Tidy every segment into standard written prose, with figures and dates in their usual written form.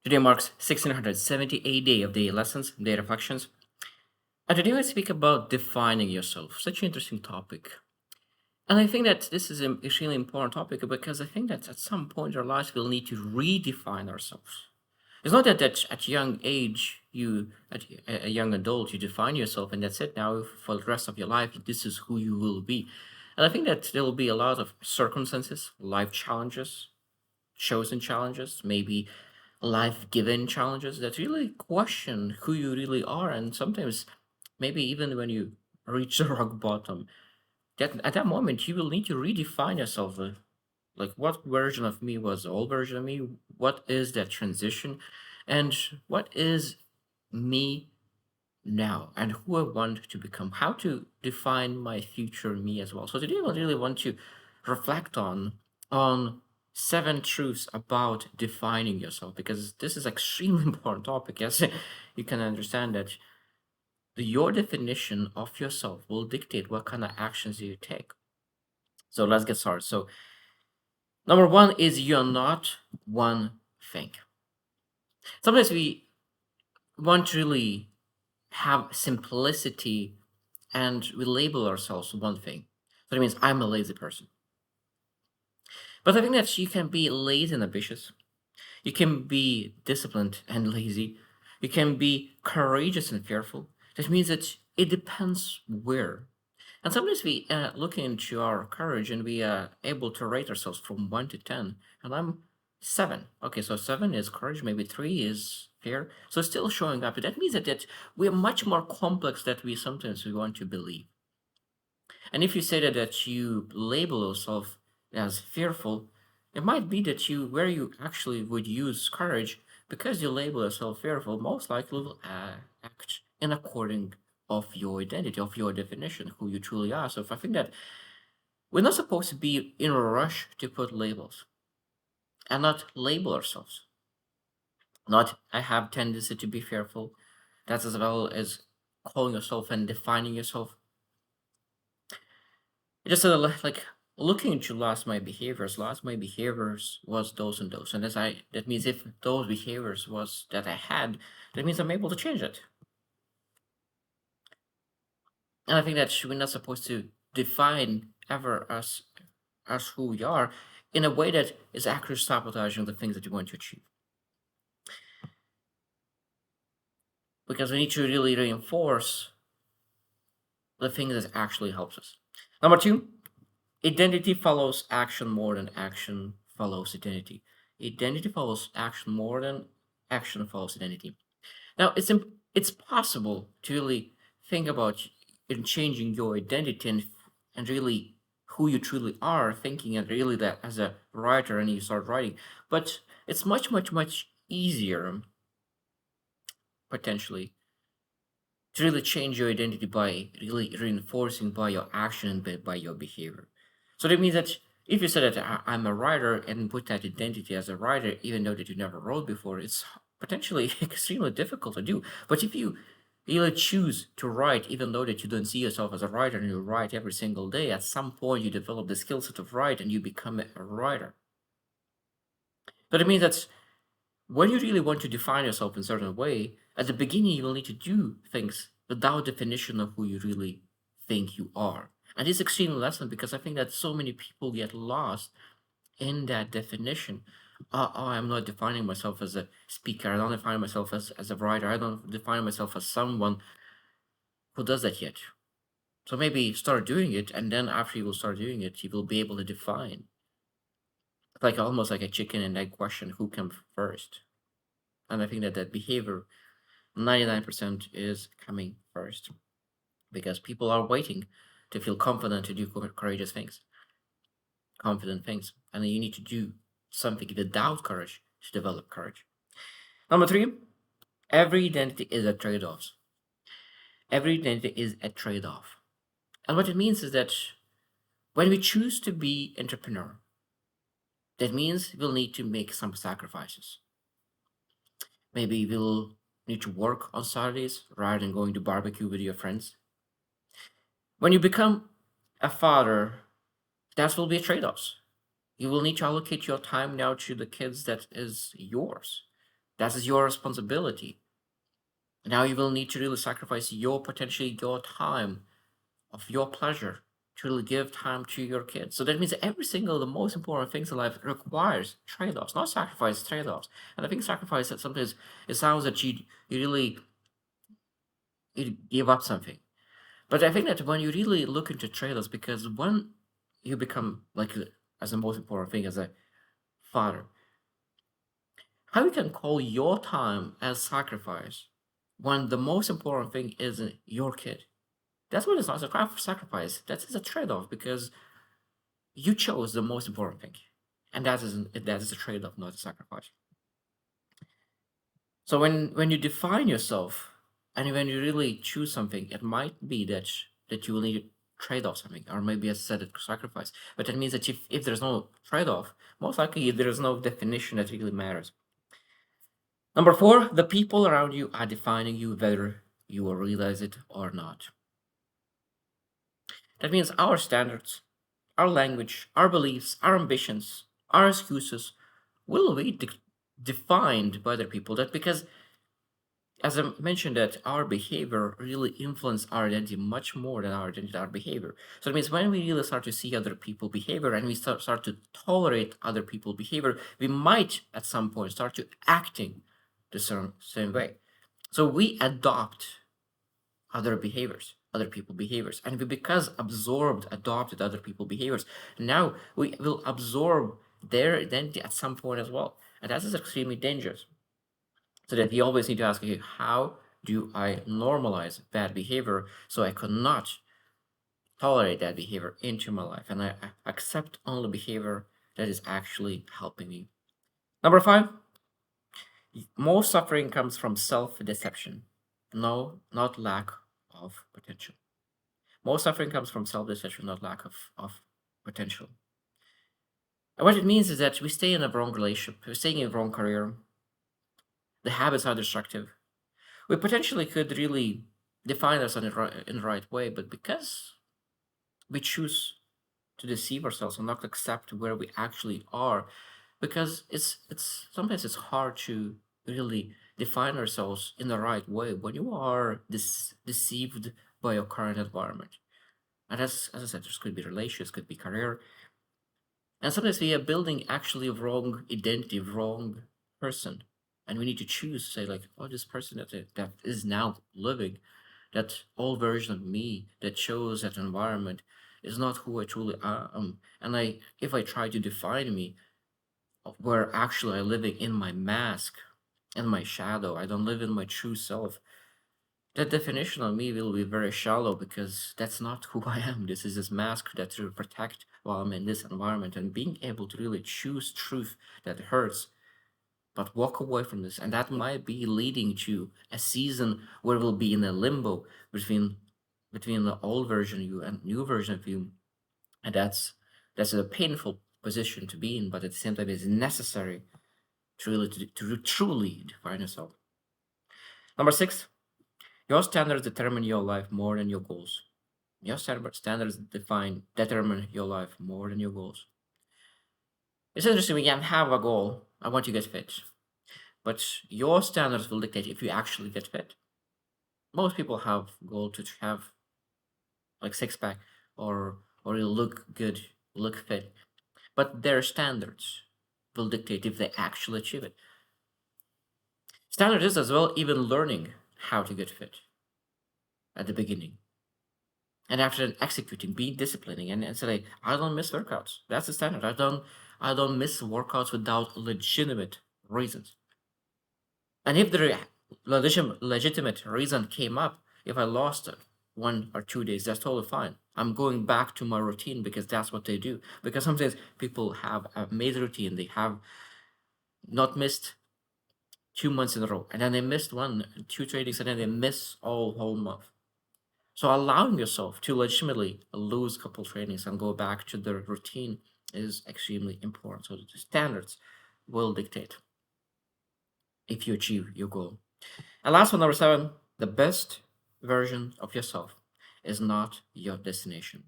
Today marks 1678 day of the lessons, day reflections. And today I speak about defining yourself. Such an interesting topic. And I think that this is an extremely important topic because I think that at some point in our lives we'll need to redefine ourselves. It's not that at young age, at a young adult, you define yourself and that's it. Now for the rest of your life, this is who you will be. And I think that there will be a lot of circumstances, life challenges, chosen challenges, maybe life given challenges that really question who you really are. And sometimes, maybe even when you reach the rock bottom, that at that moment, you will need to redefine yourself. Like, what version of me was the old version of me? What is that transition? And what is me now? And who I want to become? How to define my future me as well. So today, I really want to reflect on seven truths about defining yourself because this is extremely important topic. Yes, you can understand that your definition of yourself will dictate what kind of actions you take. So let's get started. So number one is you're not one thing. Sometimes we want to really have simplicity and we label ourselves one thing. So that means I'm a lazy person. But I think that you can be lazy and ambitious. You can be disciplined and lazy. You can be courageous and fearful. That means that it depends where. And sometimes we look into our courage and we are able to rate ourselves from 1 to 10. And I'm 7. Okay, so 7 is courage, maybe 3 is fear. So it's still showing up. That means that we are much more complex than we want to believe. And if you say that you label yourself as fearful, it might be that where you actually would use courage, because you label yourself fearful, most likely will act in according of your identity, of your definition, who you truly are. So if I think that we're not supposed to be in a rush to put labels and not label ourselves. Not I have tendency to be fearful. That's as well as calling yourself and defining yourself. Just like looking into last my behaviors was those and those, and that means if those behaviors was that I had, that means I'm able to change it. And I think that we're not supposed to define ever as who we are in a way that is actually sabotaging the things that you want to achieve. Because we need to really reinforce the thing that actually helps us. Number two, identity follows action more than action follows identity. Identity follows action more than action follows identity. Now, it's possible to really think about in changing your identity and really who you truly are, thinking and really that as a writer and you start writing. But it's much, much, much easier potentially to really change your identity by really reinforcing by your action and by your behavior. So that means that if you say that I'm a writer and put that identity as a writer, even though that you never wrote before, it's potentially extremely difficult to do. But if you really choose to write, even though that you don't see yourself as a writer and you write every single day, at some point you develop the skill set of write and you become a writer. But it means that when you really want to define yourself in a certain way, at the beginning you will need to do things without definition of who you really think you are. And this is extremely lesson because I think that so many people get lost in that definition. I'm not defining myself as a speaker. I don't define myself as a writer. I don't define myself as someone who does that yet. So maybe start doing it, and then after you will start doing it, you will be able to define. Like almost like a chicken and egg question: who came first? And I think that that behavior 99% is coming first because people are waiting to feel confident to do courageous things, confident things. And you need to do something without courage to develop courage. Number three, every identity is a trade off. Every identity is a trade off. And what it means is that when we choose to be entrepreneur, that means we'll need to make some sacrifices. Maybe we'll need to work on Saturdays rather than going to barbecue with your friends. When you become a father, that will be a trade-offs. You will need to allocate your time now to the kids that is yours. That is your responsibility. Now you will need to really sacrifice your potentially your time of your pleasure to really give time to your kids. So that means every single the most important things in life requires trade-offs, not sacrifice, trade-offs. And I think sacrifice that sometimes it sounds that you really you give up something. But I think that when you really look into trade-offs, because when you become like as the most important thing as a father, how you can call your time as sacrifice when the most important thing isn't your kid? That's what it's not a sacrifice. That is a trade-off because you chose the most important thing, and that is a trade-off, not a sacrifice. So when you define yourself, and when you really choose something, it might be that you will need to trade off something, or maybe as I said, a sacrifice. But that means that if there's no trade-off, most likely there's no definition that really matters. Number four, the people around you are defining you whether you will realize it or not. That means our standards, our language, our beliefs, our ambitions, our excuses will be defined by other people. That because, as I mentioned, that our behavior really influence our identity much more than our identity, our behavior. So it means when we really start to see other people behavior and we start to tolerate other people behavior, we might at some point start to acting the same way. So we adopt other behaviors, other people behaviors, and we because absorbed, adopted other people behaviors, now we will absorb their identity at some point as well, and that is extremely dangerous. So that we always need to ask, okay, how do I normalize bad behavior so I could not tolerate that behavior into my life and I accept only behavior that is actually helping me. Number five, most suffering comes from self-deception. No, not lack of potential. Most suffering comes from self-deception, not lack of potential. And what it means is that we stay in a wrong relationship, we're staying in a wrong career, the habits are destructive. We potentially could really define us in the right way, but because we choose to deceive ourselves and not accept where we actually are, because it's sometimes it's hard to really define ourselves in the right way when you are deceived by your current environment. And as I said, this could be relationships, could be career, and sometimes we are building actually a wrong identity, wrong person, and we need to choose, say like, oh, this person that is now living, that old version of me that shows that environment is not who I truly am. And if I try to define me, where actually I living in my mask, in my shadow, I don't live in my true self. That definition of me will be very shallow because that's not who I am. This is this mask that to protect while I'm in this environment, and being able to really choose truth that hurts, but walk away from this. And that might be leading to a season where we'll be in a limbo between the old version of you and new version of you. And that's a painful position to be in, but at the same time it's necessary to truly define yourself. Number six, your standards determine your life more than your goals. Your standards determine your life more than your goals. It's interesting, we can have a goal, I want to get fit, but your standards will dictate if you actually get fit. Most people have goal to have like six pack or you look good, look fit, but their standards will dictate if they actually achieve it. Standard is as well even learning how to get fit at the beginning. And after executing, being disciplining and say, I don't miss workouts. That's the standard. I don't miss workouts without legitimate reasons. And if the legitimate reason came up, if I lost 1 or 2 days, that's totally fine. I'm going back to my routine because that's what they do. Because sometimes people have a made routine, they have not missed 2 months in a row, and then they missed 1, 2 trainings, and then they miss all whole month. So allowing yourself to legitimately lose a couple trainings and go back to the routine is extremely important. So the standards will dictate if you achieve your goal. And last one, number seven, the best version of yourself is not your destination.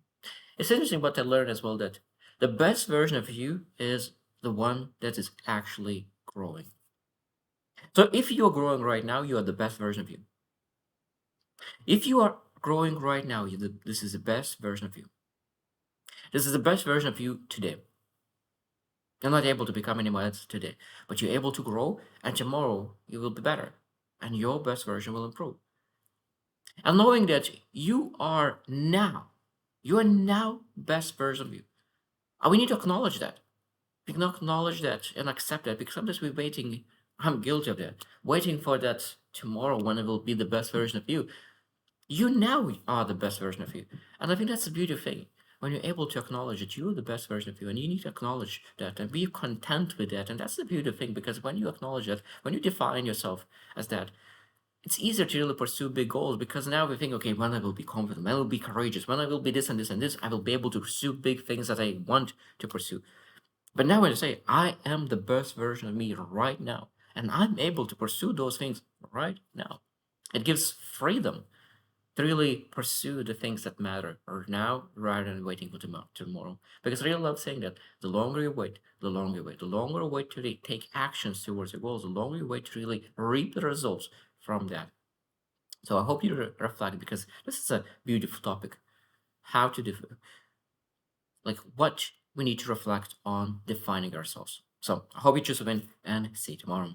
It's interesting what I learned as well that the best version of you is the one that is actually growing. So if you're growing right now, you are the best version of you. If you are growing right now, this is the best version of you. This is the best version of you today. You're not able to become anyone else today, but you're able to grow, and tomorrow you will be better, and your best version will improve. And knowing that you are now best version of you. And we need to acknowledge that. We can acknowledge that and accept that because sometimes we're waiting. I'm guilty of that. Waiting for that tomorrow when it will be the best version of you. You now are the best version of you. And I think that's the beautiful thing. When you're able to acknowledge that you're the best version of you, and you need to acknowledge that and be content with that. And that's the beautiful thing because when you acknowledge that, when you define yourself as that, it's easier to really pursue big goals because now we think, okay, when I will be confident, when I will be courageous, when I will be this and this and this, I will be able to pursue big things that I want to pursue. But now when I say, I am the best version of me right now, and I'm able to pursue those things right now, it gives freedom to really pursue the things that matter or now rather than waiting for tomorrow. Because I really love saying that the longer you wait, the longer you wait, the longer you wait to really take actions towards your goals, the longer you wait to really reap the results from that. So I hope you reflect because this is a beautiful topic. How to like what we need to reflect on defining ourselves. So I hope you choose a win and see you tomorrow.